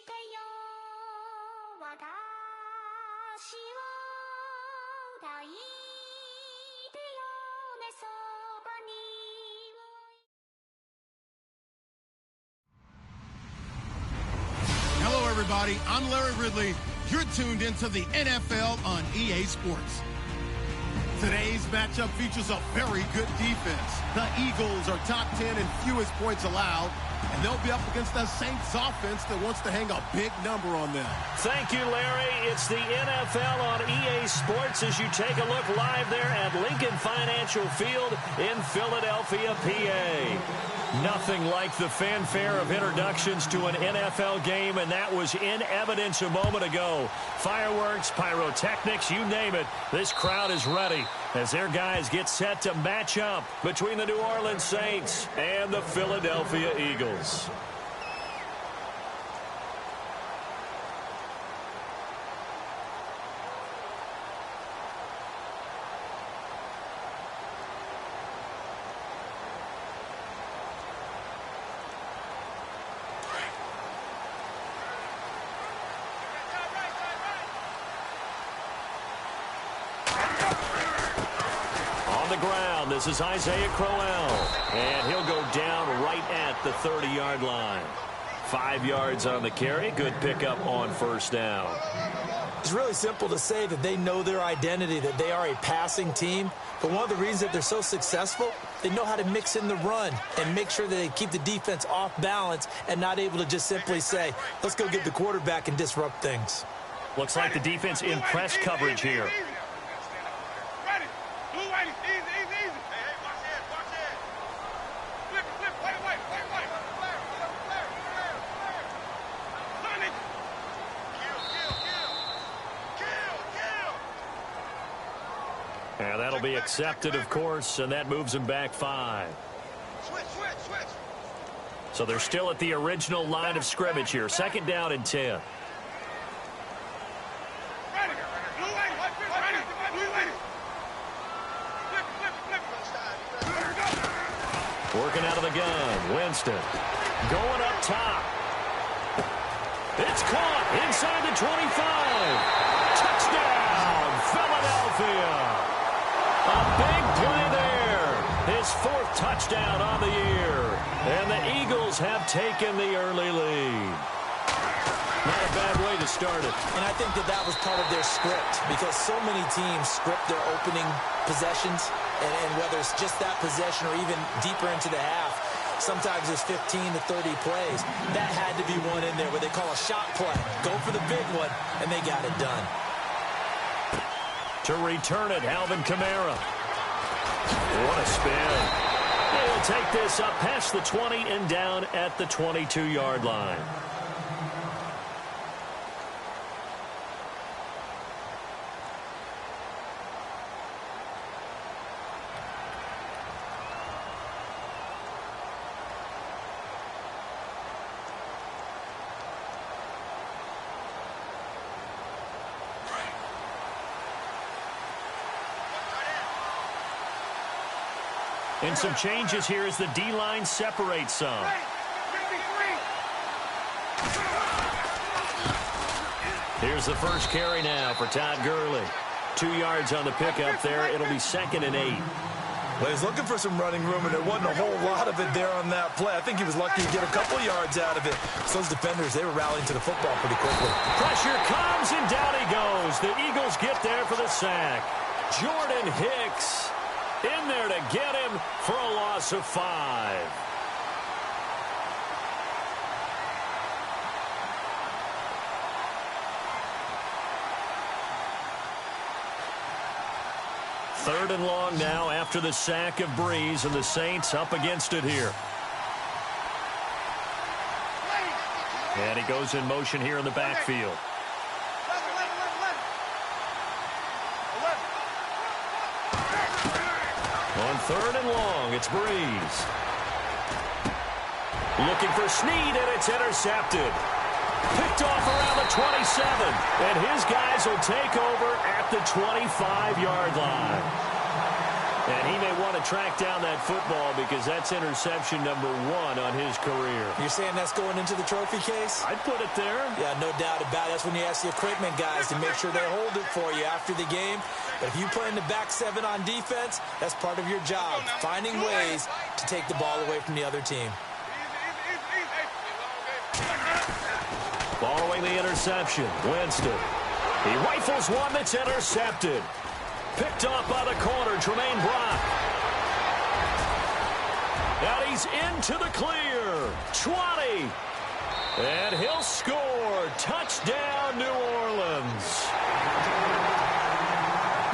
てよ私を抱いてよねそばに Hello, everybody. I'm Larry Ridley. You're tuned into the NFL on EA Sports. Today's matchup features a very good defense. The Eagles are top 10 in fewest points allowed, and they'll be up against the Saints offense that wants to hang a big number on them. Thank you, Larry. It's the NFL on EA Sports as you take a look live there at Lincoln Financial Field in Philadelphia, PA. Nothing like the fanfare of introductions to an NFL game, and that was in evidence a moment ago. Fireworks, pyrotechnics, you name it. This crowd is ready as their guys get set to match up between the New Orleans Saints and the Philadelphia Eagles. This is Isaiah Crowell, and he'll go down right at the 30-yard line. 5 yards on the carry. Good pickup on first down. It's really simple to say that they know their identity, that they are a passing team. But one of the reasons that they're so successful, they know how to mix in the run and make sure that they keep the defense off balance and not able to just simply say, let's go get the quarterback and disrupt things. Looks like the defense in press coverage here. And that'll be accepted, of course, and that moves them back 5. So they're still at the original line of scrimmage here. 2nd down and 10. Working out of the gun. Winston going up top. It's caught inside the 25. Touchdown, Philadelphia. A big play there. His 4th touchdown on the year. And the Eagles have taken the early lead. Not a bad way to start it. And I think that that was part of their script because so many teams script their opening possessions. And whether it's just that possession or even deeper into the half, sometimes it's 15 to 30 plays. That had to be one in there where they call a shot play. Go for the big one, and they got it done. To return it, Alvin Kamara. What a spin. They will take this up past the 20 and down at the 22-yard line. And some changes here as the D-line separates some. Here's the first carry now for Todd Gurley. 2 yards on the pickup there. It'll be 2nd and 8. Well, he's looking for some running room, and there wasn't a whole lot of it there on that play. I think he was lucky to get a couple yards out of it. So those defenders, they were rallying to the football pretty quickly. Pressure comes, and down he goes. The Eagles get there for the sack. Jordan Hicks in there to get him for a loss of 5. Third and long now after the sack of Breeze, and the Saints up against it here. And he goes in motion here in the backfield. On 3rd and long, it's Breeze. Looking for Snead, and it's intercepted. Picked off around the 27, and his guys will take over at the 25-yard line. And he may want to track down that football because that's interception number 1 on his career. You're saying that's going into the trophy case? I'd put it there. Yeah, no doubt about it. That's when you ask the equipment guys to make sure they hold it for you after the game. But if you play in the back 7 on defense, that's part of your job, finding ways to take the ball away from the other team. Following the interception, Winston. He rifles one that's intercepted. Picked off by the corner, Tremaine Brock. And he's into the clear. 20. And he'll score. Touchdown, New Orleans.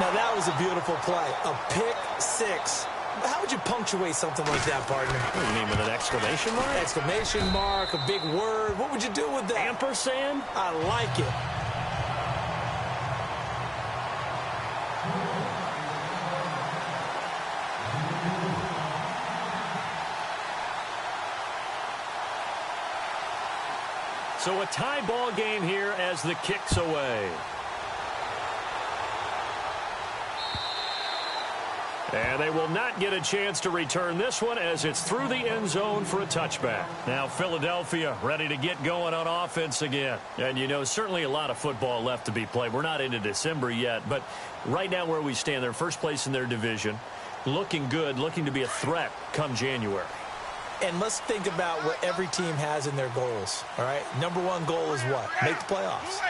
Now, that was a beautiful play. A pick 6. How would you punctuate something like that, partner? What do you mean, with an exclamation mark? Exclamation mark, a big word. What would you do with that? Ampersand? I like it. So a tie ball game here as the kick's away. And they will not get a chance to return this one as it's through the end zone for a touchback. Now Philadelphia ready to get going on offense again. And, you know, certainly a lot of football left to be played. We're not into December yet, but right now where we stand, they're first place in their division. Looking good, looking to be a threat come January. And let's think about what every team has in their goals, all right? Number 1 goal is what? Make the playoffs.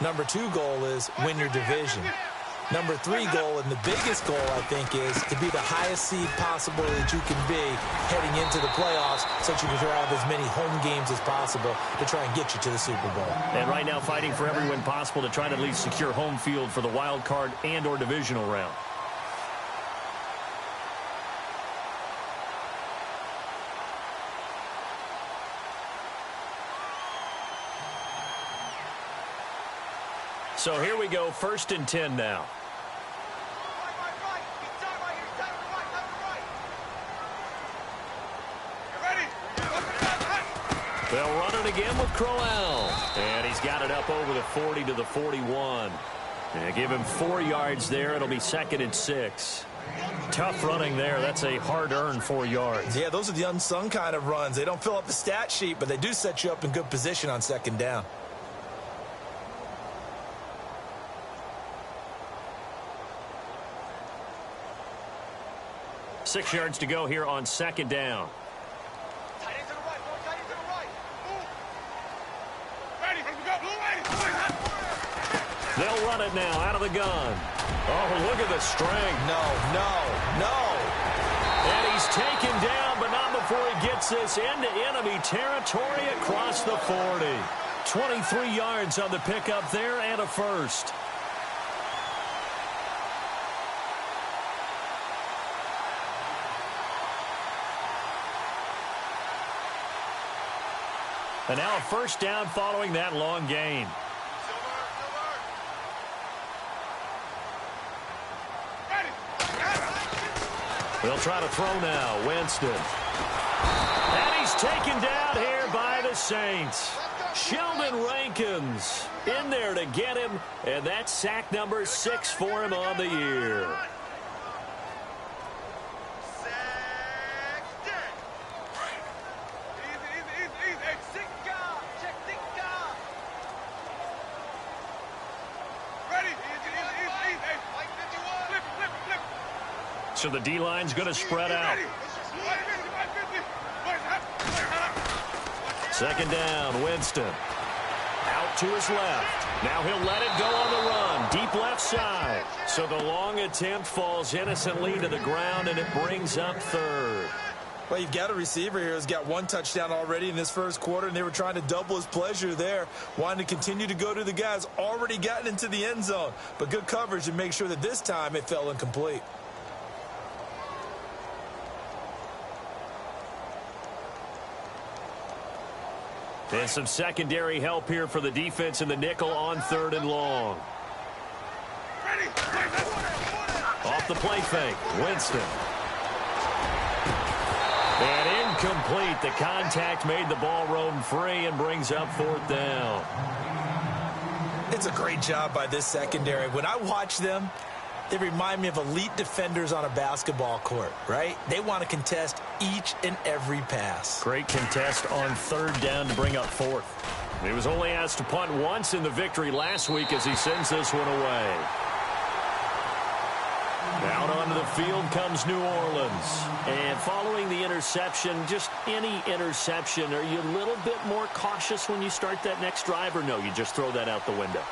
Number 2 goal is win your division. Number 3 goal, and the biggest goal, I think, is to be the highest seed possible that you can be heading into the playoffs so that you can have as many home games as possible to try and get you to the Super Bowl. And right now fighting for every win possible to try to at least secure home field for the wild card and or divisional round. So here we go, 1st and 10 now. They'll run it again with Crowell. And he's got it up over the 40 to the 41. And give him 4 yards there. It'll be 2nd and 6. Tough running there. That's a hard-earned 4 yards. Yeah, those are the unsung kind of runs. They don't fill up the stat sheet, but they do set you up in good position on 2nd down. Six yards to go here on 2nd down. They'll run it now out of the gun. Oh, look at the strength. No. And he's taken down, but not before he gets this into enemy territory across the 40. 23 yards on the pickup there and a first. And now a first down following that long gain. They'll try to throw now. Winston. And he's taken down here by the Saints. Sheldon Rankins in there to get him. And that's sack number 6 for him on the year. So the D-line's going to spread out. 2nd down, Winston. Out to his left. Now he'll let it go on the run. Deep left side. So the long attempt falls innocently to the ground, and it brings up 3rd. Well, you've got a receiver here who's got 1 touchdown already in this first quarter, and they were trying to double his pleasure there, wanting to continue to go to the guys already gotten into the end zone. But good coverage to make sure that this time it fell incomplete. And some secondary help here for the defense in the nickel on 3rd and long. Off the play fake, Winston. And incomplete. The contact made the ball roam free and brings up 4th down. It's a great job by this secondary. When I watch them, they remind me of elite defenders on a basketball court, right? They want to contest each and every pass. Great contest on third down to bring up fourth. He was only asked to punt once in the victory last week as he sends this one away. Out onto the field comes New Orleans. And following the interception, just any interception, are you a little bit more cautious when you start that next drive, or no, you just throw that out the window?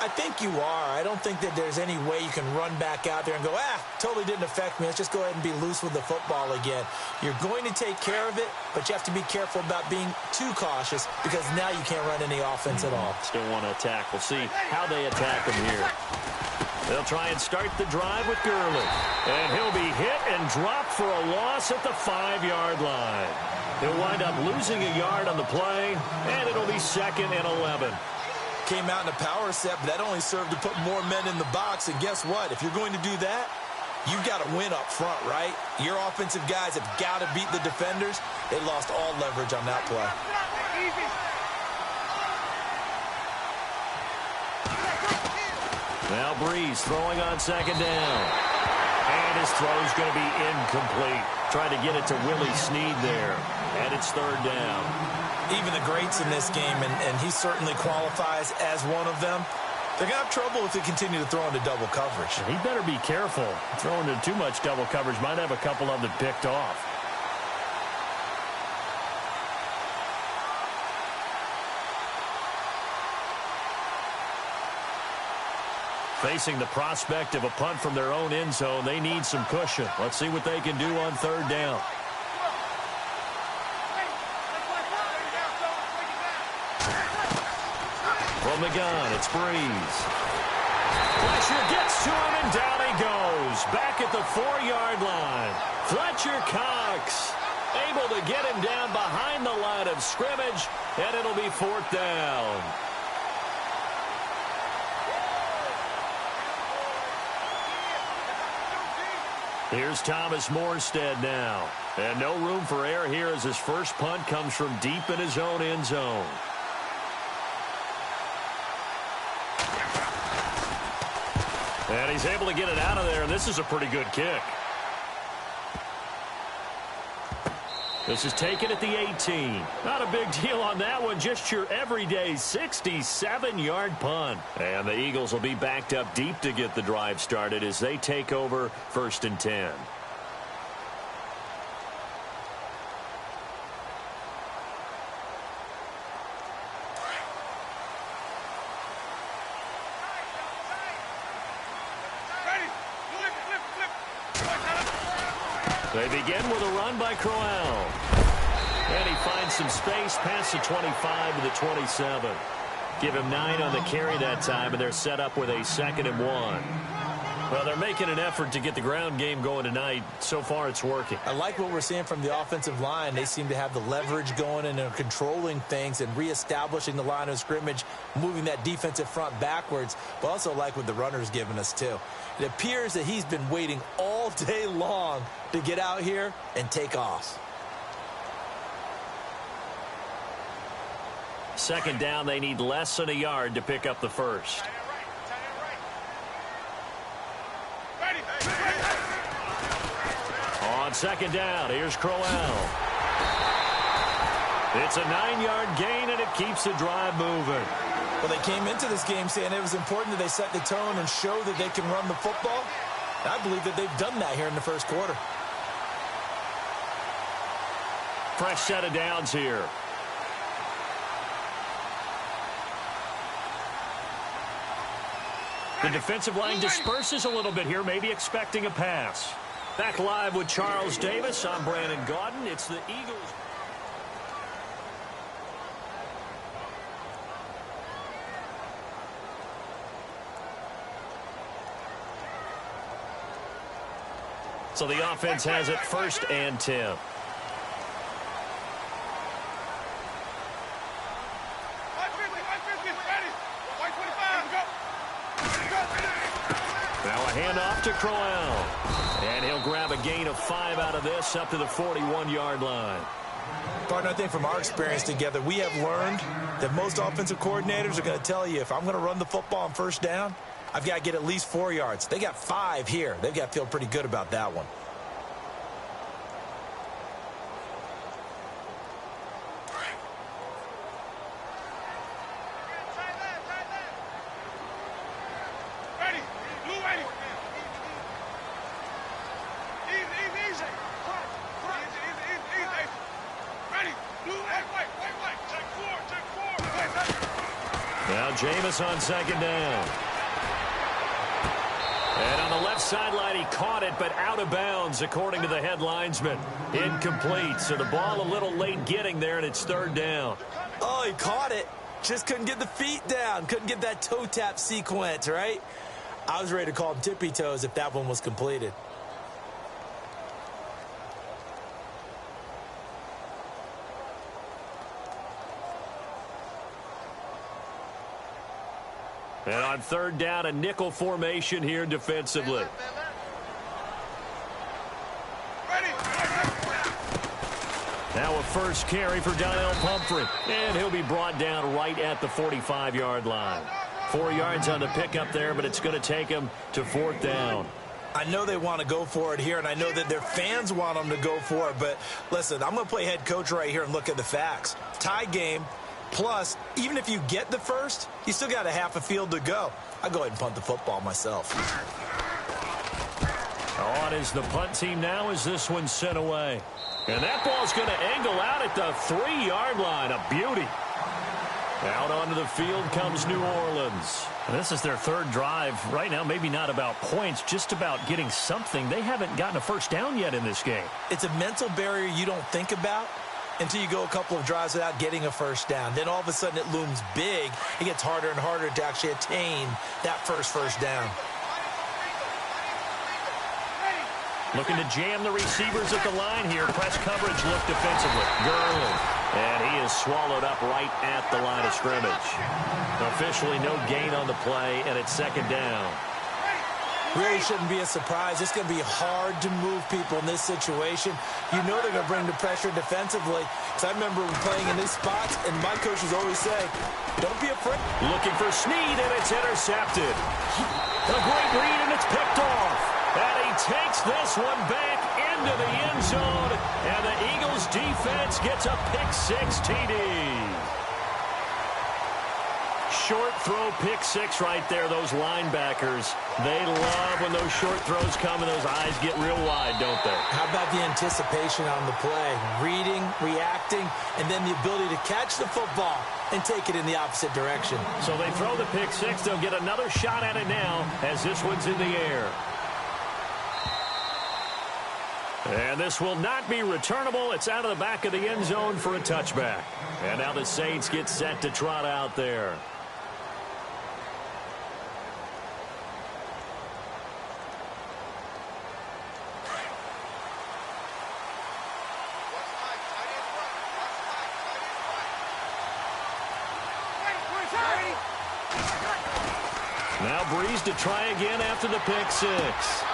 I think you are. I don't think that there's any way you can run back out there and go, totally didn't affect me. Let's just go ahead and be loose with the football again. You're going to take care of it, but you have to be careful about being too cautious because now you can't run any offense at all. Still want to attack. We'll see how they attack him here. They'll try and start the drive with Gurley. And he'll be hit and dropped for a loss at the 5-yard line. He'll wind up losing a yard on the play, and it'll be 2nd and 11. Came out in a power set, but that only served to put more men in the box. And guess what? If you're going to do that, you've got to win up front, right? Your offensive guys have got to beat the defenders. They lost all leverage on that play. Now Breeze throwing on 2nd down. And his throw's going to be incomplete. Trying to get it to Willie Snead there. And it's 3rd down. Even the greats in this game, and he certainly qualifies as one of them, they're going to have trouble if they continue to throw into double coverage. He better be careful. Throwing into too much double coverage might have a couple of them picked off. Facing the prospect of a punt from their own end zone, they need some cushion. Let's see what they can do on 3rd down. From the gun, it's Breeze. Fletcher gets to him, and down he goes. Back at the 4-yard line. Fletcher Cox able to get him down behind the line of scrimmage, and it'll be 4th down. Here's Thomas Morstead now. And no room for error here as his first punt comes from deep in his own end zone. And he's able to get it out of there, and this is a pretty good kick. This is taken at the 18. Not a big deal on that one, just your everyday 67-yard punt. And the Eagles will be backed up deep to get the drive started as they take over 1st and 10. They begin with a run by Crowell. And he finds some space past the 25 to the 27. Give him 9 on the carry that time, and they're set up with a 2nd and 1. Well, they're making an effort to get the ground game going tonight. So far, it's working. I like what we're seeing from the offensive line. They seem to have the leverage going and are controlling things and reestablishing the line of scrimmage, moving that defensive front backwards, but also like what the runner's giving us, too. It appears that he's been waiting all day long to get out here and take off. 2nd down, they need less than a yard to pick up the first. On 2nd down, here's Crowell. It's a 9-yard gain, and it keeps the drive moving. Well, they came into this game saying it was important that they set the tone and show that they can run the football. I believe that they've done that here in the first quarter. Fresh set of downs here. The defensive line disperses a little bit here, maybe expecting a pass. Back live with Charles Davis. I'm Brandon Gaudin. It's the Eagles. So the offense has it 1st and 10. Now a handoff to Crowell. And he'll grab a gain of 5 out of this up to the 41-yard line. Partner, I think from our experience together, we have learned that most offensive coordinators are going to tell you, if I'm going to run the football on 1st down, I've got to get at least 4 yards. They got 5 here. They've got to feel pretty good about that one. Now Jameis on second down. And on the left sideline, he caught it, but out of bounds, according to the head linesman. Incomplete, so the ball a little late getting there, and it's third down. Oh, he caught it. Just couldn't get the feet down. Couldn't get that toe tap sequence, right? I was ready to call him tippy toes if that one was completed. And on third down, a nickel formation here defensively. Now a first carry for Donnell Pumphrey. And he'll be brought down right at the 45-yard line. 4 yards on the pickup there, but it's going to take him to fourth down. I know they want to go for it here, and I know that their fans want them to go for it. But listen, I'm going to play head coach right here and look at the facts. Tie game. Plus, even if you get the first, you still got a half a field to go. I'll go ahead and punt the football myself. On is the punt team now as this one's sent away. And that ball's going to angle out at the 3-yard line. A beauty. Out onto the field comes New Orleans. This is their third drive. Right now, maybe not about points, just about getting something. They haven't gotten a first down yet in this game. It's a mental barrier you don't think about until you go a couple of drives without getting a first down. Then all of a sudden it looms big. It gets harder and harder to actually attain that first down. Looking to jam the receivers at the line here. Press coverage look defensively. Gurley. And he is swallowed up right at the line of scrimmage. Officially no gain on the play, and it's second down. Really shouldn't be a surprise. It's going to be hard to move people in this situation. You know they're going to bring the pressure defensively. Because I remember playing in these spots, and my coaches always say, don't be afraid. Looking for Snead, and it's intercepted. A great read, and it's picked off. And he takes this one back into the end zone. And the Eagles defense gets a pick-6 TD. Short throw, pick-6 right there. Those linebackers, they love when those short throws come and those eyes get real wide, don't they? How about the anticipation on the play? Reading, reacting, and then the ability to catch the football and take it in the opposite direction. So they throw the pick-6. They'll get another shot at it now as this one's in the air. And this will not be returnable. It's out of the back of the end zone for a touchback. And now the Saints get set to trot out there. Now Breeze to try again after the pick-6.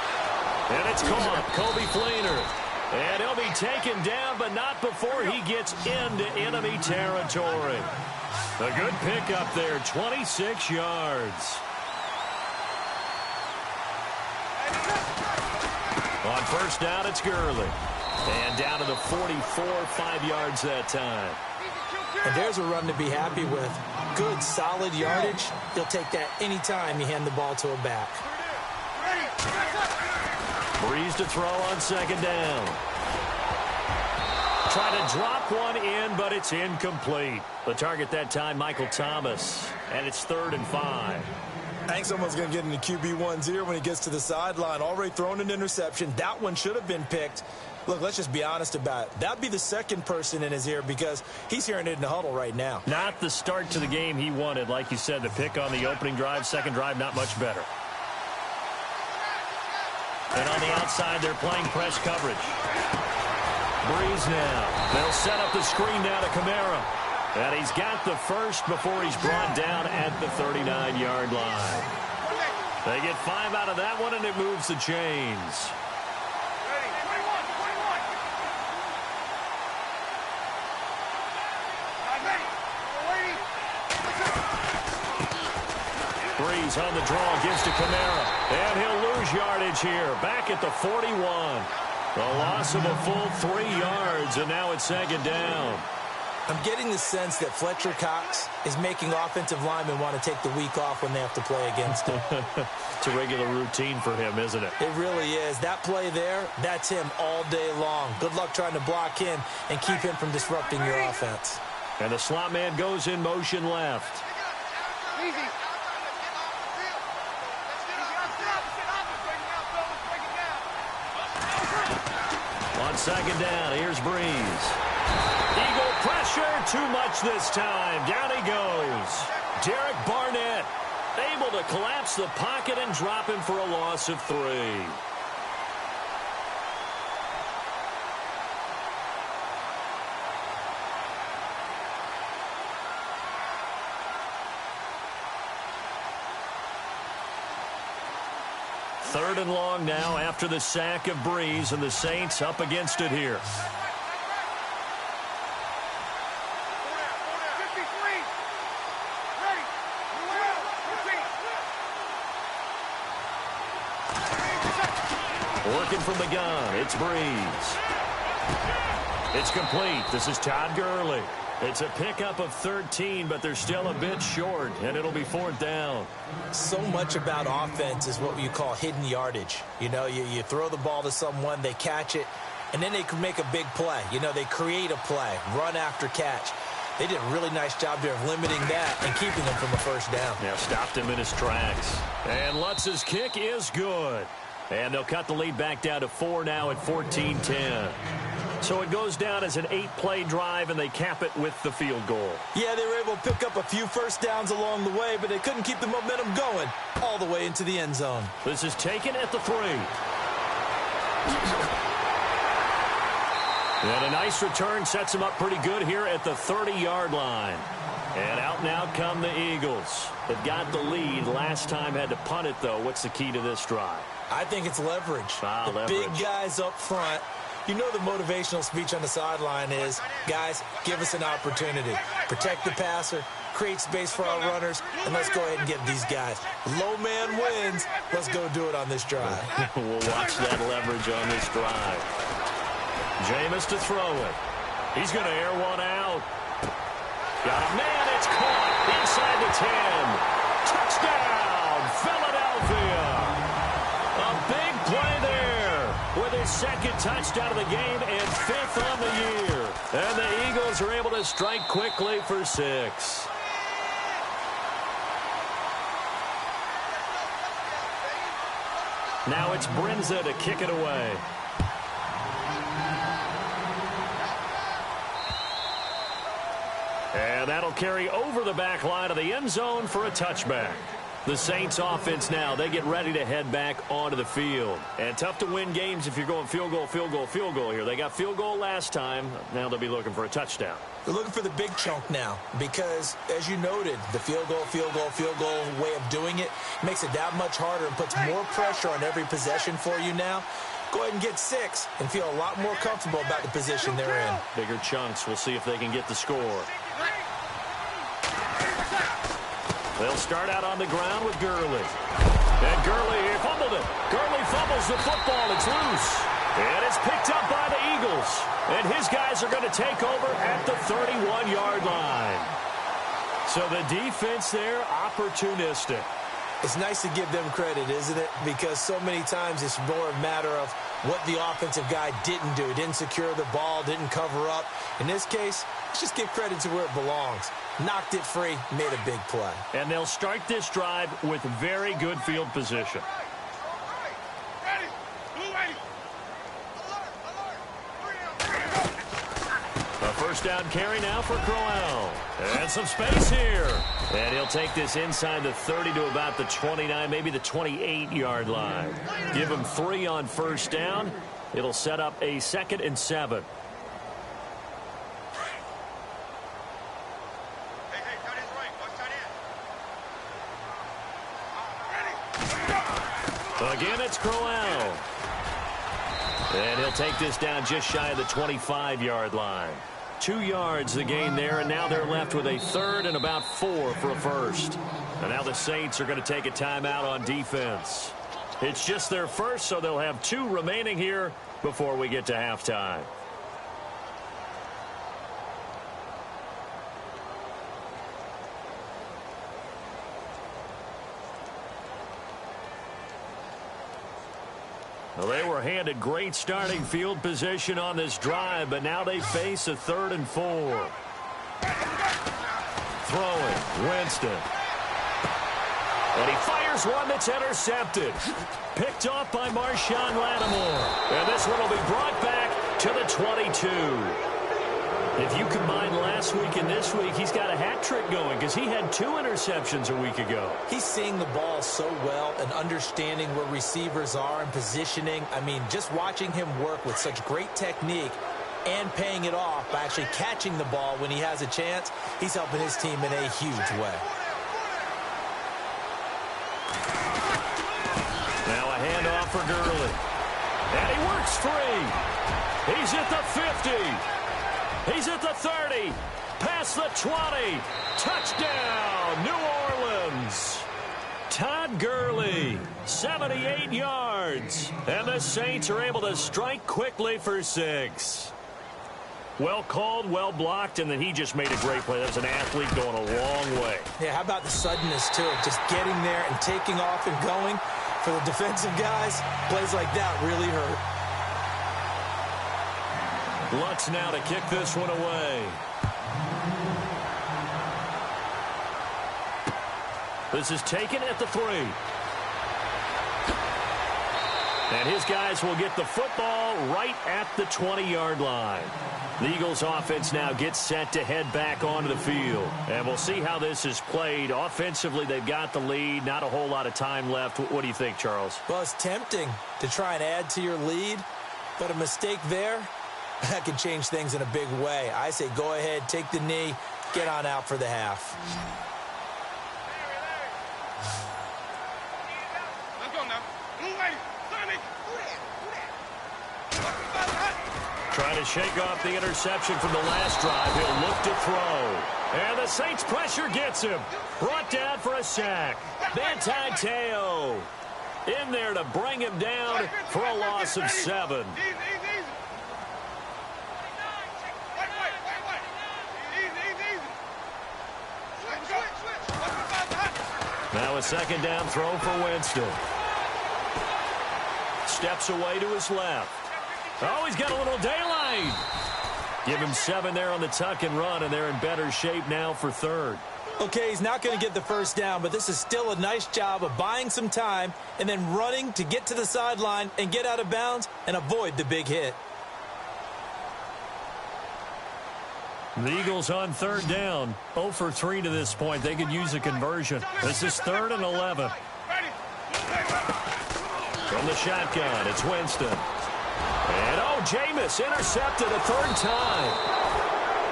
And it's caught. Kobe Fleener. And he'll be taken down, but not before he gets into enemy territory. A good pickup there, 26 yards. On first down, it's Gurley. And down to the 44, 5 yards that time. And there's a run to be happy with. Good, solid yardage. He'll take that any time you hand the ball to a back. Breeze to throw on second down. Try to drop one in, but it's incomplete. The target that time, Michael Thomas. And it's 3rd and 5. I think someone's going to get into QB1's ear when he gets to the sideline. Already thrown an interception. That one should have been picked. Look, let's just be honest about it. That'd be the second person in his ear because he's hearing it in the huddle right now. Not the start to the game he wanted. Like you said, the pick on the opening drive, second drive, not much better. And on the outside, they're playing press coverage. Breeze now. They'll set up the screen now to Kamara. And he's got the first before he's brought down at the 39-yard line. They get 5 out of that one, and it moves the chains. Breeze on the draw, gives to Kamara. And he'll lose yardage here, back at the 41. A loss of a full 3 yards, and now it's 2nd down. I'm getting the sense that Fletcher Cox is making offensive linemen want to take the week off when they have to play against him. It's a regular routine for him, isn't it? It really is. That play there, that's him all day long. Good luck trying to block him and keep him from disrupting your offense. And the slot man goes in motion left. On 2nd down, here's Breeze. Eagle pressure, too much this time. Down he goes. Derek Barnett able to collapse the pocket and drop him for a loss of 3. Third and long now after the sack of Breeze, and the Saints up against it here. Working from the gun, it's Breeze. It's complete. This is Todd Gurley. It's a pickup of 13, but they're still a bit short, and it'll be 4th down. So much about offense is what you call hidden yardage. You know, you throw the ball to someone, they catch it, and then they can make a big play. You know, they create a play, run after catch. They did a really nice job there of limiting that and keeping him from a 1st down. Yeah, stopped him in his tracks. And Lutz's kick is good. And they'll cut the lead back down to 4 now at 14-10. So it goes down as an 8-play drive, and they cap it with the field goal. Yeah, they were able to pick up a few 1st downs along the way, but they couldn't keep the momentum going all the way into the end zone. This is taken at the 3. And a nice return sets him up pretty good here at the 30-yard line. And out now come the Eagles. They've got the lead. Last time had to punt it, though. What's the key to this drive? I think it's leverage. Leverage. Big guys up front. You know the motivational speech on the sideline is, guys, give us an opportunity. Protect the passer, create space for our runners, and let's go ahead and get these guys. Low man wins. Let's go do it on this drive. We'll watch that leverage on this drive. Jameis to throw it. He's going to air one out. Got a man. It's caught inside the 10. Touchdown, Philadelphia. A big play there with his 2nd touchdown of the game and 5th on the year. And the Eagles are able to strike quickly for 6. Now it's Brinza to kick it away. And that'll carry over the back line of the end zone for a touchback. The Saints offense now, they get ready to head back onto the field. And tough to win games if you're going field goal, field goal, field goal here. They got field goal last time. Now they'll be looking for a touchdown. They're looking for the big chunk now because, as you noted, the field goal way of doing it makes it that much harder and puts more pressure on every possession for you now. Go ahead and get 6 and feel a lot more comfortable about the position they're in. Bigger chunks. We'll see if they can get the score. They'll start out on the ground with Gurley. And Gurley fumbled it. Gurley fumbles the football. It's loose. And it's picked up by the Eagles. And his guys are going to take over at the 31-yard line. So the defense there, opportunistic. It's nice to give them credit, isn't it? Because so many times it's more a matter of what the offensive guy didn't do. Didn't secure the ball, didn't cover up. In this case, let's just give credit to where it belongs. Knocked it free, made a big play. And they'll start this drive with very good field position. A 1st down carry now for Crowell. And some space here. And he'll take this inside the 30 to about the 29, maybe the 28-yard line. Give him 3 on 1st down. It'll set up a 2nd and 7. Again, it's Crowell. And he'll take this down just shy of the 25-yard line. 2 yards the gain there, and now they're left with a third and about 4 for a first. And now the Saints are going to take a timeout on defense. It's just their first, so they'll have 2 remaining here before we get to halftime. Well, they were handed great starting field position on this drive, but now they face a 3rd and 4. Throwing, Winston. And he fires one that's intercepted. Picked off by Marshawn Lattimore. And this one will be brought back to the 22. If you combine last week and this week, he's got a hat trick going because he had 2 interceptions a week ago. He's seeing the ball so well and understanding where receivers are and positioning. I mean, just watching him work with such great technique and paying it off by actually catching the ball when he has a chance, he's helping his team in a huge way. Now a handoff for Gurley. And he works free. He's at the 50. He's at the 30, past the 20, touchdown, New Orleans. Todd Gurley, 78 yards, and the Saints are able to strike quickly for 6. Well called, well blocked, and then he just made a great play. That was an athlete going a long way. Yeah, how about the suddenness, too, of just getting there and taking off and going. For the defensive guys, plays like that really hurt. Lutz now to kick this one away. This is taken at the 3. And his guys will get the football right at the 20-yard line. The Eagles offense now gets set to head back onto the field. And we'll see how this is played. Offensively, they've got the lead. Not a whole lot of time left. What do you think, Charles? Well, it's tempting to try and add to your lead, but a mistake there, that can change things in a big way. I say go ahead, take the knee, get on out for the half. Trying to shake off the interception from the last drive. He'll look to throw. And the Saints pressure gets him. Brought down for a sack. Manti Te'o in there to bring him down for a loss of 7. Now a second down throw for Winston. Steps away to his left. Oh, he's got a little daylight. Give him 7 there on the tuck and run, and they're in better shape now for 3rd. Okay, he's not going to get the first down, but this is still a nice job of buying some time and then running to get to the sideline and get out of bounds and avoid the big hit. The Eagles on 3rd down, 0 for 3 to this point. They could use a conversion. This is 3rd and 11. From the shotgun, it's Winston. And, oh, Jameis intercepted a 3rd time.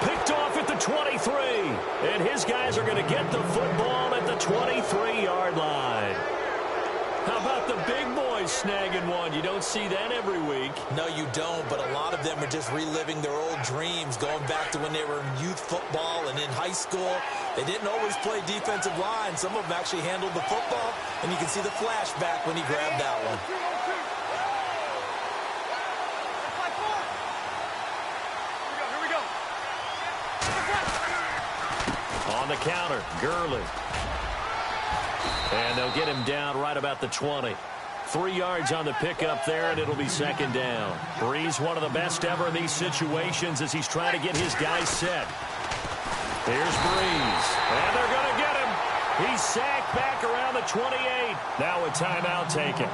Picked off at the 23. And his guys are going to get the football at the 23-yard line. How about the big boys snagging one? You don't see that every week. No, you don't, but a lot of them are just reliving their old dreams, going back to when they were in youth football and in high school. They didn't always play defensive line. Some of them actually handled the football, and you can see the flashback when he grabbed that one. On the counter, Gurley. And they'll get him down right about the 20. 3 yards on the pickup there, and it'll be 2nd down. Breeze, one of the best ever in these situations as he's trying to get his guys set. Here's Breeze. And they're going to get him. He's sacked back around the 28. Now a timeout taken.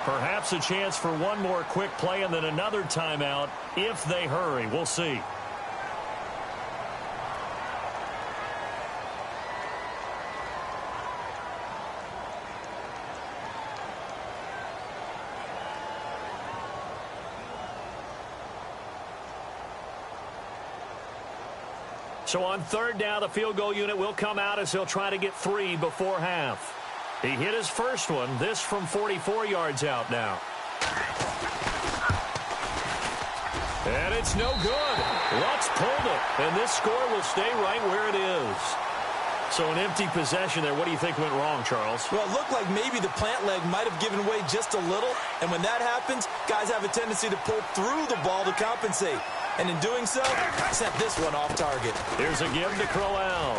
Perhaps a chance for one more quick play and then another timeout if they hurry. We'll see. So on 3rd down, the field goal unit will come out as he'll try to get 3 before half. He hit his first one, this from 44 yards out now. And it's no good. Lutz pulled it, and this score will stay right where it is. So an empty possession there. What do you think went wrong, Charles? Well, it looked like maybe the plant leg might have given way just a little, and when that happens, guys have a tendency to pull through the ball to compensate. And in doing so, sent this one off target. Here's a give to Crowell.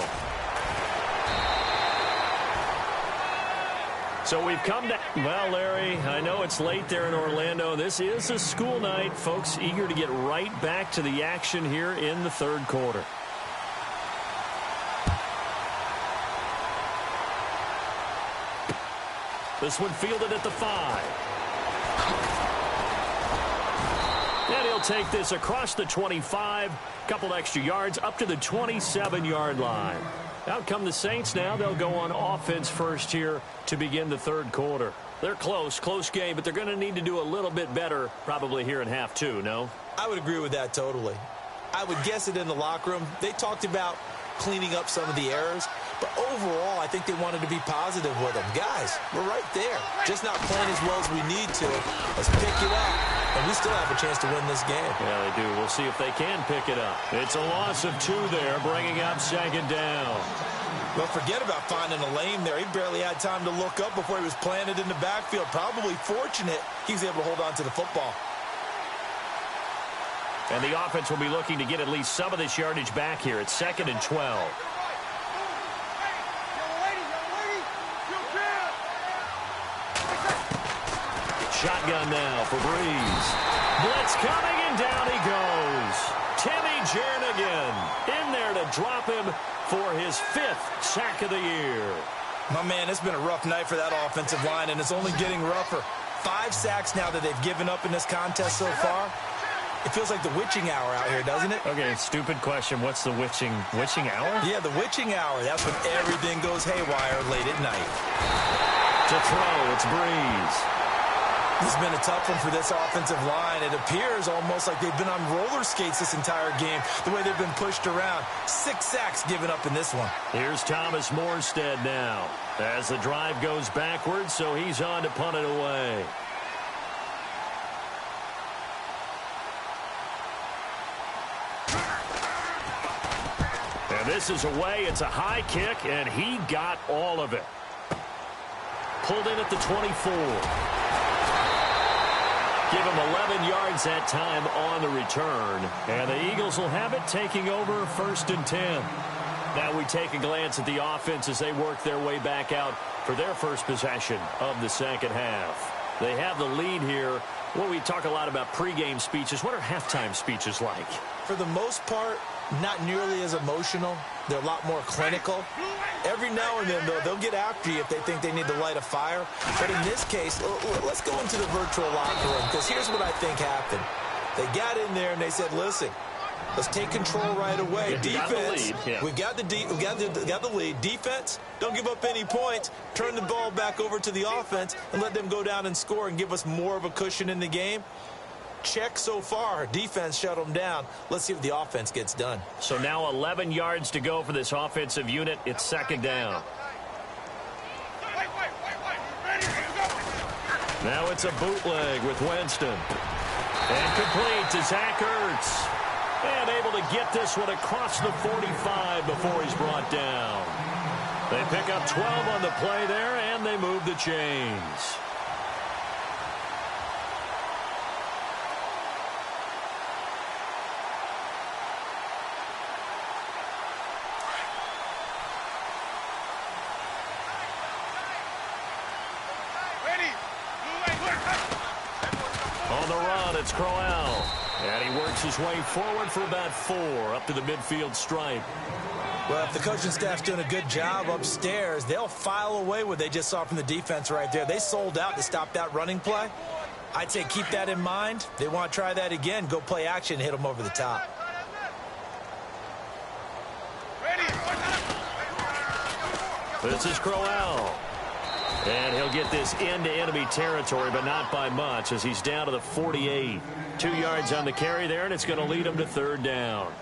So we've come to... Well, Larry, I know it's late there in Orlando. This is a school night. Folks eager to get right back to the action here in the third quarter. This one fielded at the 5. And he'll take this across the 25. Couple extra yards up to the 27-yard line. Out come the Saints now. They'll go on offense first here to begin the third quarter. They're close game, but they're going to need to do a little bit better probably here in half two, no? I would agree with that totally. I would guess it in the locker room. They talked about cleaning up some of the errors, but overall, I think they wanted to be positive with them. Guys, we're right there. Just not playing as well as we need to. Let's pick it up, and we still have a chance to win this game. Yeah, they do. We'll see if they can pick it up. It's a loss of 2 there, bringing up second down. Well, forget about finding a lane there. He barely had time to look up before he was planted in the backfield. Probably fortunate he was able to hold on to the football. And the offense will be looking to get at least some of this yardage back here. It's 2nd and 12. Shotgun now for Breeze. Blitz coming, and down he goes. Timmy Jernigan in there to drop him for his 5th sack of the year. My man, it's been a rough night for that offensive line, and it's only getting rougher. 5 sacks now that they've given up in this contest so far. It feels like the witching hour out here, doesn't it? Okay, stupid question. What's the witching hour? Yeah, the witching hour. That's when everything goes haywire late at night. To throw, it's Breeze. This has been a tough one for this offensive line. It appears almost like they've been on roller skates this entire game, the way they've been pushed around. 6 sacks given up in this one. Here's Thomas Morstead now as the drive goes backwards, so he's on to punt it away. And this is away. It's a high kick, and he got all of it. Pulled in at the 24. Give him 11 yards that time on the return. And the Eagles will have it, taking over 1st and 10. Now we take a glance at the offense as they work their way back out for their first possession of the second half. They have the lead here. Well, we talk a lot about pregame speeches. What are halftime speeches like? For the most part, not nearly as emotional. They're a lot more clinical. Every now and then, though, they'll get after you if they think they need to light a fire. But in this case, let's go into the virtual locker room, because here's what I think happened. They got in there and they said, listen, let's take control right away. Yeah, defense, yeah. we've got the lead. Defense, don't give up any points. Turn the ball back over to the offense and let them go down and score and give us more of a cushion in the game. Check so far. Defense shut them down. Let's see if the offense gets done. So now 11 yards to go for this offensive unit. It's second down. Now it's a bootleg with Winston. And complete to Zach Ertz. And able to get this one across the 45 before he's brought down. They pick up 12 on the play there, and they move the chains. On the run, it's Crowell. And he works his way forward for about 4 up to the midfield stripe. Well, if the coaching staff's doing a good job upstairs, they'll file away what they just saw from the defense right there. They sold out to stop that running play. I'd say keep that in mind. They want to try that again. Go play action and hit them over the top. This is Crowell. And he'll get this into enemy territory, but not by much, as he's down to the 48. 2 yards on the carry there, and it's going to lead him to third down.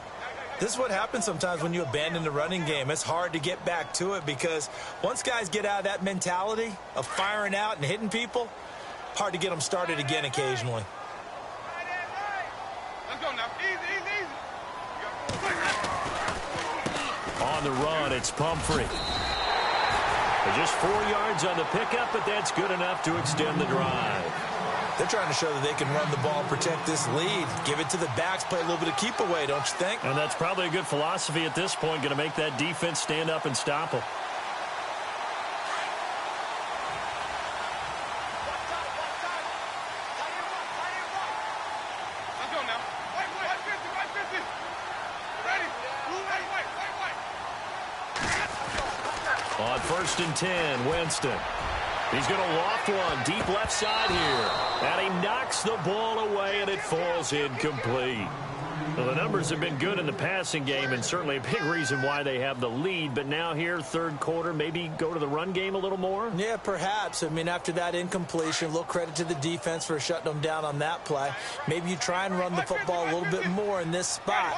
This is what happens sometimes when you abandon the running game. It's hard to get back to it because once guys get out of that mentality of firing out and hitting people, hard to get them started again occasionally. Let's go now. Easy, easy, easy. the run, it's Pumphrey. Just 4 yards on the pickup, but that's good enough to extend the drive. They're trying to show that they can run the ball and protect this lead. Give it to the backs, play a little bit of keep away, don't you think? And that's probably a good philosophy at this point, going to make that defense stand up and stop them. On 1st and 10, Winston. He's going to loft one deep left side here. And he knocks the ball away, and it falls incomplete. Well, the numbers have been good in the passing game, and certainly a big reason why they have the lead. But now here, third quarter, maybe go to the run game a little more? Yeah, perhaps. I mean, after that incompletion, a little credit to the defense for shutting them down on that play. Maybe you try and run the football a little bit more in this spot.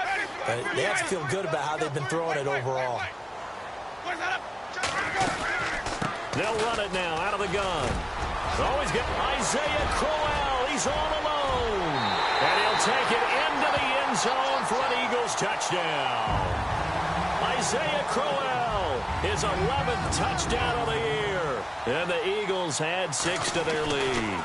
But they have to feel good about how they've been throwing it overall. They'll run it now out of the gun. Always get Isaiah Crowell. He's all alone. And he'll take it into the end zone for an Eagles touchdown. Isaiah Crowell, his 11th touchdown of the year. And the Eagles add 6 to their lead.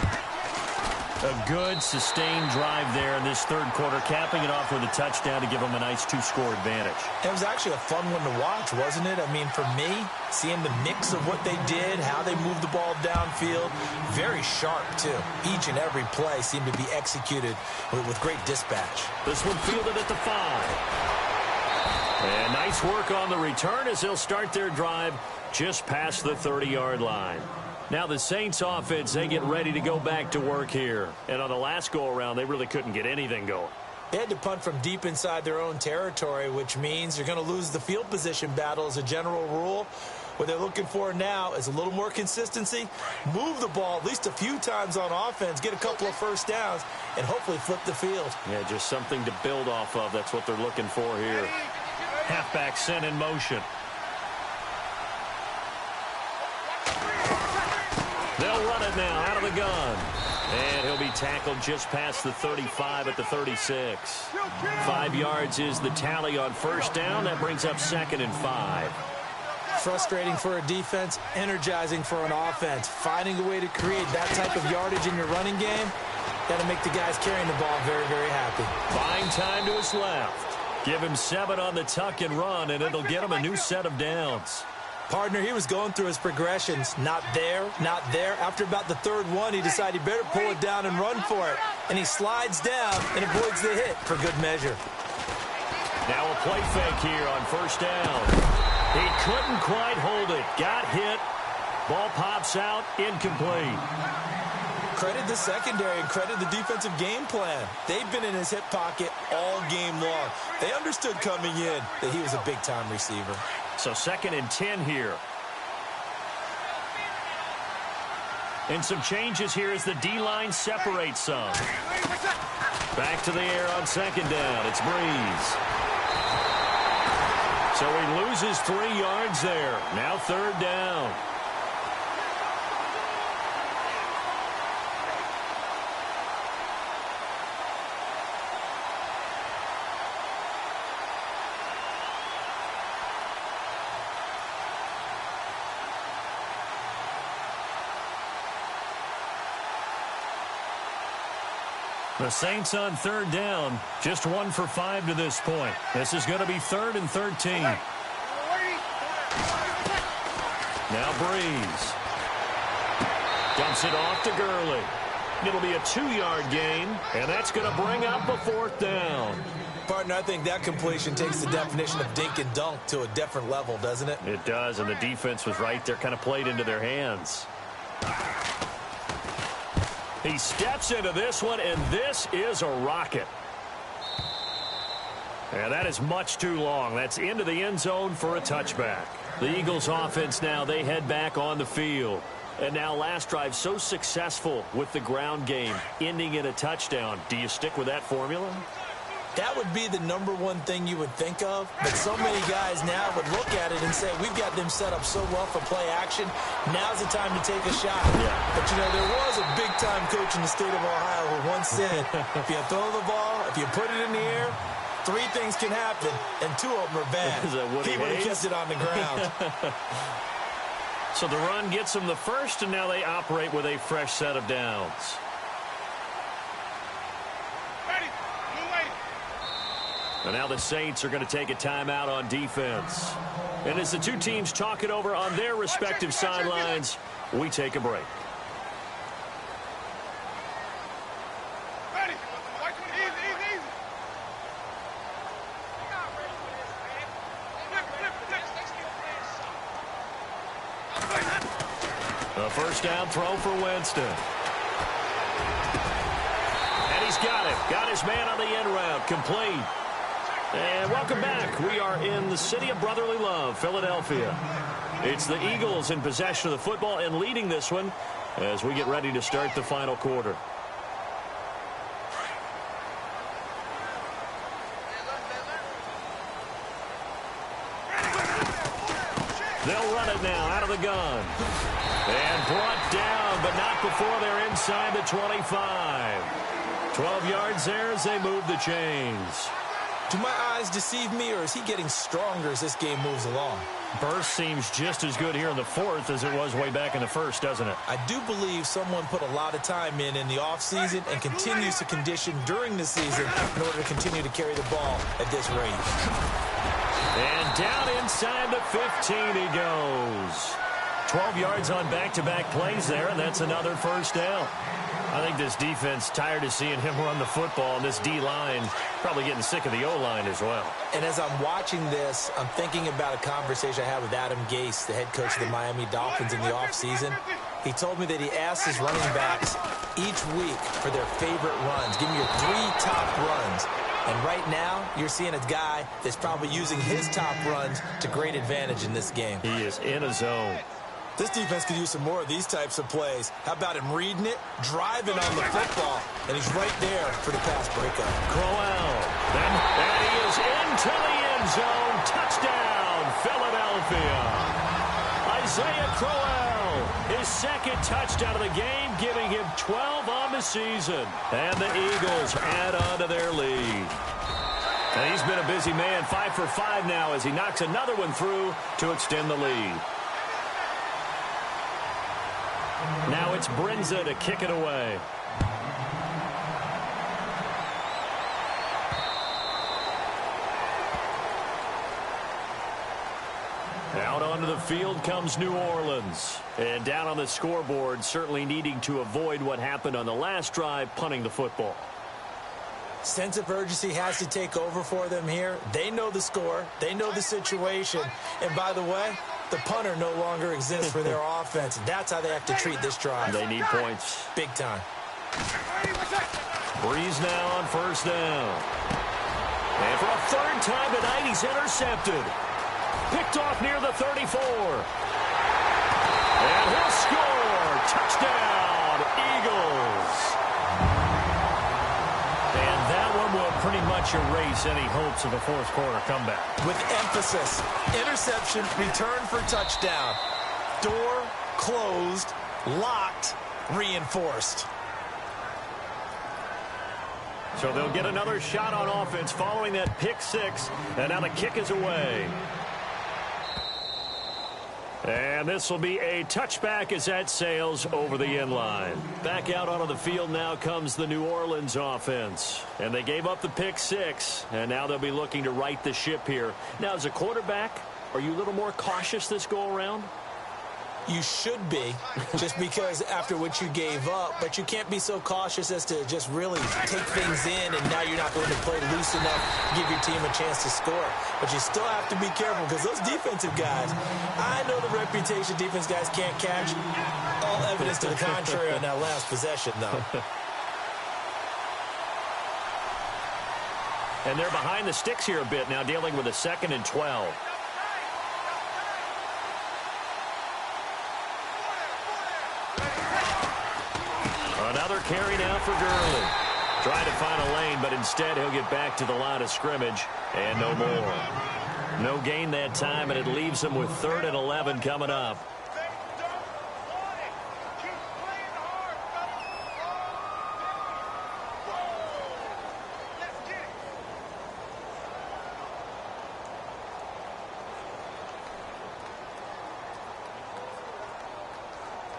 A good, sustained drive there in this third quarter, capping it off with a touchdown to give them a nice 2-score advantage. It was actually a fun one to watch, wasn't it? I mean, for me, seeing the mix of what they did, how they moved the ball downfield, very sharp, too. Each and every play seemed to be executed with great dispatch. This one fielded at the 5. And nice work on the return as they'll start their drive just past the 30-yard line. Now the Saints offense, they get ready to go back to work here. And on the last go-around, they really couldn't get anything going. They had to punt from deep inside their own territory, which means you're going to lose the field position battle as a general rule. What they're looking for now is a little more consistency, move the ball at least a few times on offense, get a couple of first downs, and hopefully flip the field. Yeah, just something to build off of. That's what they're looking for here. Halfback sent in motion. They'll run it now out of the gun. And he'll be tackled just past the 35 at the 36. 5 yards is the tally on first down. That brings up 2nd and 5. Frustrating for a defense, energizing for an offense. Finding a way to create that type of yardage in your running game, got to make the guys carrying the ball very, very happy. Buying time to his left. Give him 7 on the tuck and run, and it'll get him a new set of downs. Partner, he was going through his progressions. Not there, not there. After about the third one, he decided he better pull it down and run for it. And he slides down and avoids the hit for good measure. Now a play fake here on first down. He couldn't quite hold it. Got hit. Ball pops out. Incomplete. Credit the secondary and credit the defensive game plan. They've been in his hip pocket all game long. They understood coming in that he was a big-time receiver. So 2nd and 10 here. And some changes here as the D-line separates some. Back to the air on 2nd down. It's Breeze. So he loses 3 yards there. Now 3rd down. The Saints on 3rd down, just 1 for 5 to this point. This is going to be 3rd and 13. Now Breeze. Dumps it off to Gurley. It'll be a 2-yard gain, and that's going to bring up a 4th down. Partner, I think that completion takes the definition of dink and dunk to a different level, doesn't it? It does, and the defense was right there, kind of played into their hands. He steps into this one, and this is a rocket. And that is much too long. That's into the end zone for a touchback. The Eagles offense now, they head back on the field. And now last drive so successful with the ground game, ending in a touchdown. Do you stick with that formula? That would be the #1 thing you would think of, but so many guys now would look at it and say, we've got them set up so well for play action, now's the time to take a shot. Yeah. But, you know, there was a big-time coach in the state of Ohio who once said, if you throw the ball, if you put it in the air, Three things can happen, and two of them are bad. Is that Woody He would have Hayes? kept it on the ground. So the run gets them the first, and now they operate with a fresh set of downs. And now the Saints are going to take a timeout on defense. And as the two teams talk it over on their respective sidelines, we take a break. A first down throw for Winston. And he's got it. Got his man on the end route. Complete. And welcome back. We are in the city of brotherly love, Philadelphia. It's the Eagles in possession of the football and leading this one as we get ready to start the final quarter. They'll run it now out of the gun. And brought down, but not before they're inside the 25. 12 yards there as they move the chains. Do my eyes deceive me, or is he getting stronger as this game moves along? Burst seems just as good here in the fourth as it was way back in the first, doesn't it? I do believe someone put a lot of time in the offseason and continues to condition during the season in order to continue to carry the ball at this rate. And down inside the 15 he goes. 12 yards on back-to-back plays there, and that's another first down. I think this defense tired of seeing him run the football, and this D-line probably getting sick of the O-line as well. And as I'm watching this, I'm thinking about a conversation I had with Adam Gase, the head coach of the Miami Dolphins in the offseason. He told me that he asked his running backs each week for their favorite runs. Give me your 3 top runs. And right now, you're seeing a guy that's probably using his top runs to great advantage in this game. He is in a zone. This defense could use some more of these types of plays. How about him reading it, driving on the football, and he's right there for the pass breakup. Crowell. And he is into the end zone. Touchdown, Philadelphia. Isaiah Crowell, his second touchdown of the game, giving him 12 on the season. And the Eagles add on to their lead. And he's been a busy man, 5 for 5 now as he knocks another one through to extend the lead. Now it's Brinza to kick it away. Out onto the field comes New Orleans. And down on the scoreboard, certainly needing to avoid what happened on the last drive, punting the football. Sense of urgency has to take over for them here. They know the score. They know the situation. And by the way, the punter no longer exists for their offense. That's how they have to treat this drive. They need points. Big time. Breeze now on first down. And for a third time tonight, he's intercepted. Picked off near the 34. And he'll score. Touchdown, Eagles. And that one will pretty much erase any hopes of a fourth quarter comeback. With emphasis, interception, return for touchdown. Door closed, locked, reinforced. So they'll get another shot on offense following that pick six. And now the kick is away. And this will be a touchback as that sails over the end line. Back out onto the field now comes the New Orleans offense. And they gave up the pick six. And now they'll be looking to right the ship here. Now, as a quarterback, are you a little more cautious this go-around? You should be, just because after what you gave up. But you can't be so cautious as to just really take things in, and now you're not going to play loose enough, give your team a chance to score. But you still have to be careful, because those defensive guys, I know the reputation defense guys can't catch. All evidence to the contrary on that last possession, though. And they're behind the sticks here a bit now, dealing with a 2nd and 12. Another carry now for Gurley. Trying to find a lane, but instead he'll get back to the line of scrimmage and no more. No gain that time, and it leaves him with 3rd and 11 coming up.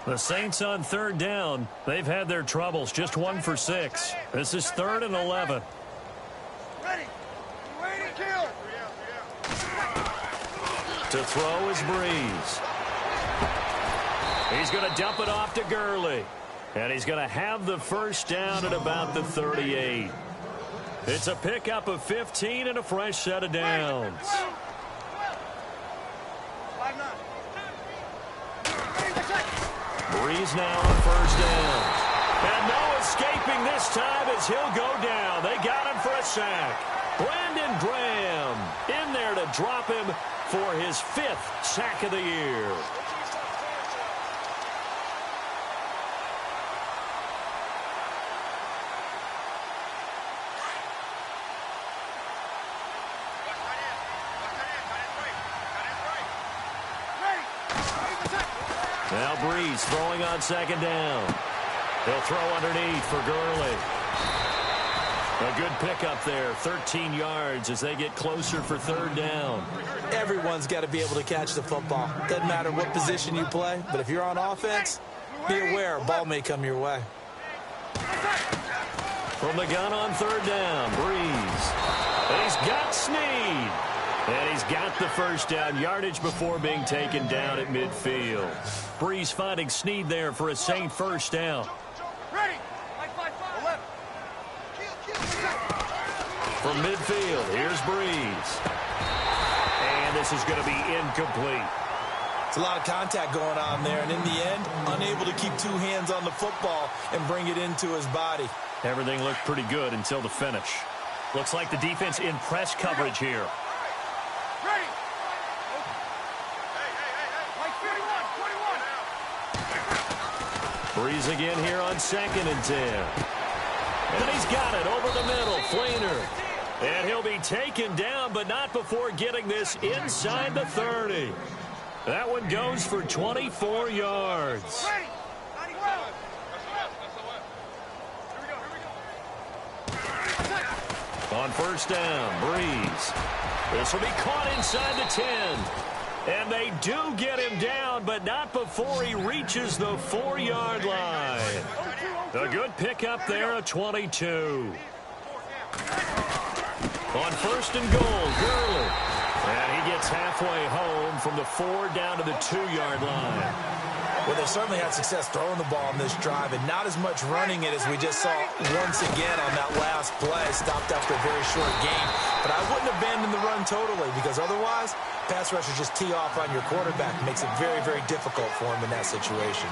The Saints on third down. They've had their troubles. Just 1 for 6. This is 3rd and 11. Ready. Ready. Kill. To throw is Breeze. He's going to dump it off to Gurley. And he's going to have the first down at about the 38. It's a pickup of 15 and a fresh set of downs. Breeze now on first down. And no escaping this time as he'll go down. They got him for a sack. Brandon Graham in there to drop him for his 5th sack of the year. Now Breeze throwing on second down. They'll throw underneath for Gurley. A good pickup there, 13 yards as they get closer for third down. Everyone's got to be able to catch the football. Doesn't matter what position you play, but if you're on offense, be aware a ball may come your way. From the gun on third down, Breeze. And he's got Snead. And he's got the first down, yardage before being taken down at midfield. Breeze finding Snead there for a Saint first down. Ready. From midfield, here's Breeze. And this is going to be incomplete. It's a lot of contact going on there, and in the end, unable to keep 2 hands on the football and bring it into his body. Everything looked pretty good until the finish. Looks like the defense in press coverage here. Ready. Breeze again here on 2nd and 10. And he's got it over the middle, Fleener. And he'll be taken down, but not before getting this inside the 30. That one goes for 24 yards. On first down, Breeze. This will be caught inside the 10. And they do get him down, but not before he reaches the 4-yard line. A good pickup there at 22. On first and goal, Gurley. And he gets halfway home from the 4 down to the 2-yard line. Well, they certainly had success throwing the ball on this drive, and not as much running it as we just saw once again on that last play. Stopped after a very short game. But I wouldn't abandon the run totally, because otherwise, pass rushers just tee off on your quarterback. It makes it very, very difficult for him in that situation.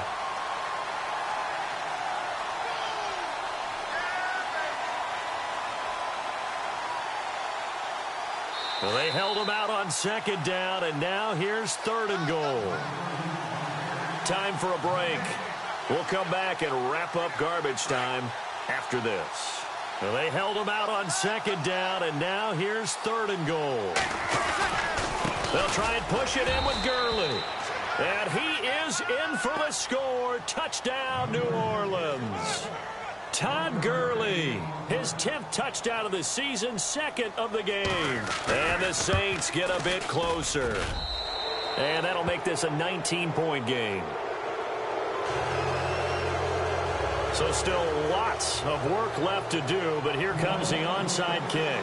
Well, they held him out on second down, and now here's 3rd and goal. Time for a break. We'll come back and wrap up garbage time after this. Well, they held him out on second down, and now here's 3rd and goal. They'll try and push it in with Gurley. And he is in for the score. Touchdown, New Orleans. Todd Gurley, his 10th touchdown of the season, 2nd of the game. And the Saints get a bit closer. And that'll make this a 19-point game. So still lots of work left to do, but here comes the onside kick.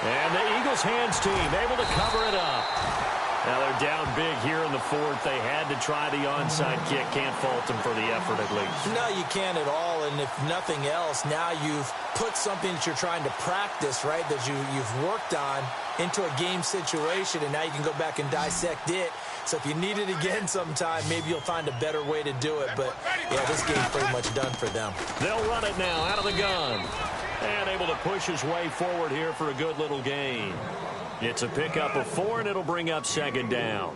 And the Eagles hands team able to cover it up. Now they're down big here in the 4th. They had to try the onside kick. Can't fault them for the effort at least. No, you can't at all. And if nothing else, now you've put something that you're trying to practice, right, that you've worked on into a game situation, and now you can go back and dissect it. So if you need it again sometime, maybe you'll find a better way to do it. But, yeah, this game's pretty much done for them. They'll run it now out of the gun. And able to push his way forward here for a good little gain. It's a pickup of 4, and it'll bring up 2nd down.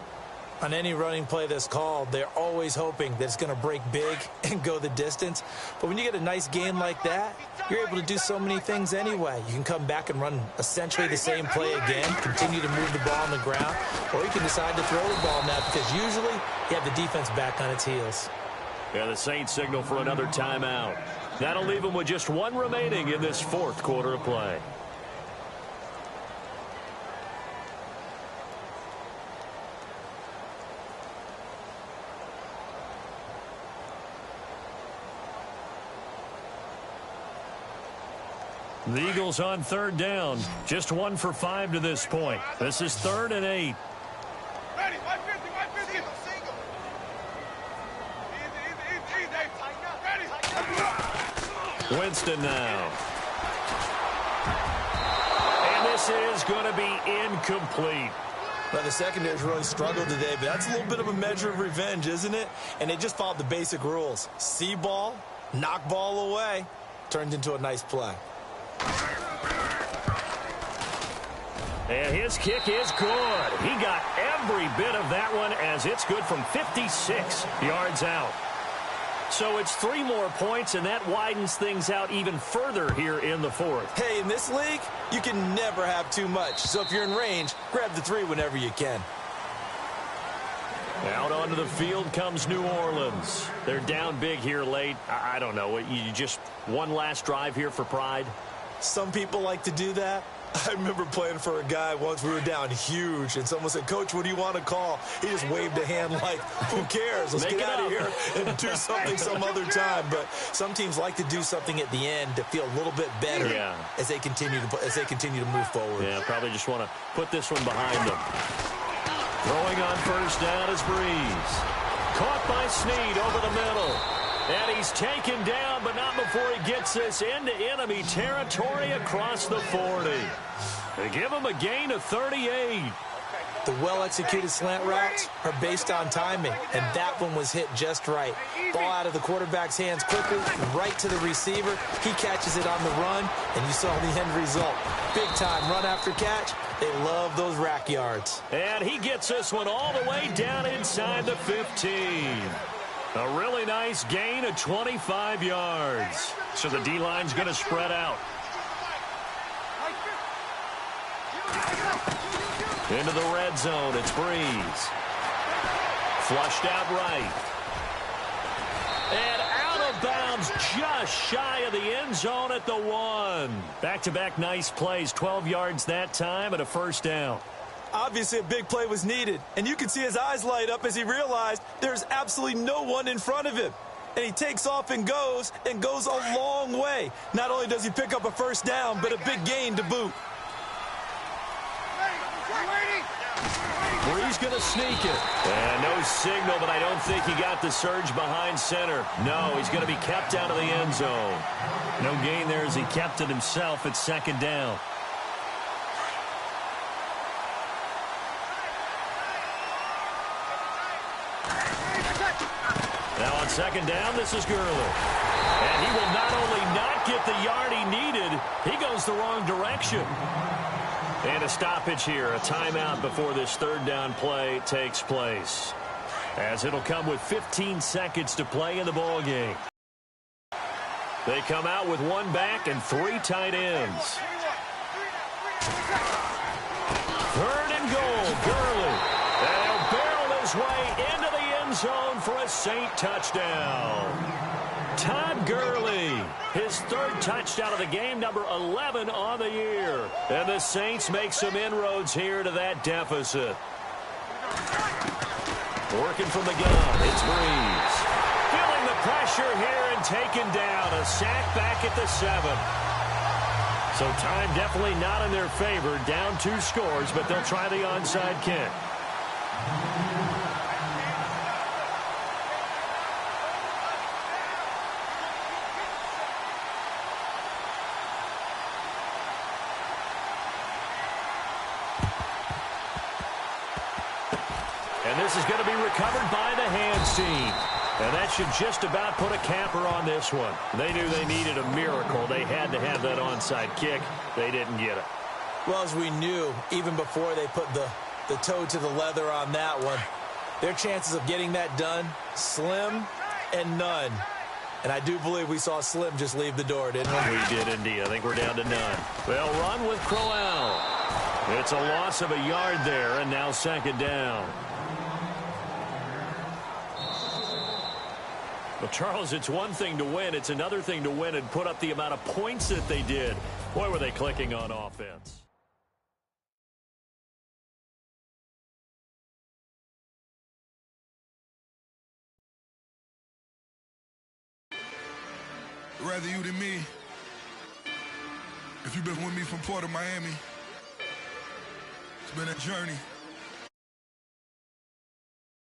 On any running play that's called, they're always hoping that it's going to break big and go the distance. But when you get a nice gain like that, you're able to do so many things anyway. You can come back and run essentially the same play again, continue to move the ball on the ground, or you can decide to throw the ball now because usually you have the defense back on its heels. Yeah, the Saints signal for another timeout. That'll leave them with just one remaining in this fourth quarter of play. The Eagles on third down. Just 1 for 5 to this point. This is 3rd and 8. Ready, 150, 150. Single. Easy. Ready. Winston now. And this is going to be incomplete. Now, the secondary's really struggled today, but that's a little bit of a measure of revenge, isn't it? And they just followed the basic rules. See ball, knock ball away. Turned into a nice play. And his kick is good. He got every bit of that one as it's good from 56 yards out. So it's 3 more points, and that widens things out even further here in the fourth. Hey, in this league, you can never have too much. So if you're in range, grab the 3 whenever you can. Out onto the field comes New Orleans. They're down big here late. I don't know. You just one last drive here for pride? Some people like to do that. I remember playing for a guy once. We were down huge, and someone said, "Coach, what do you want to call?" He just waved a hand like, "Who cares? Let's get out of here and do something some other time." But some teams like to do something at the end to feel a little bit better as they continue to move forward. Yeah, probably just want to put this one behind them. Throwing on first down is Breeze. Caught by Snead over the middle. And he's taken down, but not before he gets this into enemy territory across the 40. They give him a gain of 38. The well-executed slant routes are based on timing, and that one was hit just right. Ball out of the quarterback's hands quickly, right to the receiver. He catches it on the run, and you saw the end result. Big time run after catch. They love those rack yards. And he gets this one all the way down inside the 15. A really nice gain of 25 yards. So the D-line's going to spread out. Into the red zone, it's Breeze. Flushed out right. And out of bounds just shy of the end zone at the 1. Back-to-back nice plays, 12 yards that time and a first down. Obviously, a big play was needed, and you could see his eyes light up as he realized there's absolutely no one in front of him. And he takes off and goes a long way. Not only does he pick up a first down, but a big gain to boot. Breeze going to sneak it. And no signal, but I don't think he got the surge behind center. No, he's going to be kept out of the end zone. No gain there as he kept it himself at second down. Now on second down, this is Gurley. And he will not only not get the yard he needed, he goes the wrong direction. And a stoppage here, a timeout before this third down play takes place. As it'll come with 15 seconds to play in the ball game. They come out with 1 back and 3 tight ends. 3rd and goal, Gurley. And he'll barrel his way into the end zone for a Saint touchdown. Todd Gurley, his 3rd touchdown of the game, number 11 on the year. And the Saints make some inroads here to that deficit. Working from the gun, it's Breeze. Feeling the pressure here and taken down. A sack back at the 7. So time definitely not in their favor. Down 2 scores, but they'll try the onside kick. And this is going to be recovered by the hands team. And that should just about put a capper on this one. They knew they needed a miracle. They had to have that onside kick. They didn't get it. Well, as we knew, even before they put the toe to the leather on that one, their chances of getting that done, slim and none. And I do believe we saw Slim just leave the door, didn't we? We did indeed. I think we're down to none. They'll run with Crowell. It's a loss of a yard there, and now second down. Well, Charles, it's one thing to win. It's another thing to win and put up the amount of points that they did. Boy, were they clicking on offense. Rather you than me. If you've been with me from Port of Miami, it's been a journey.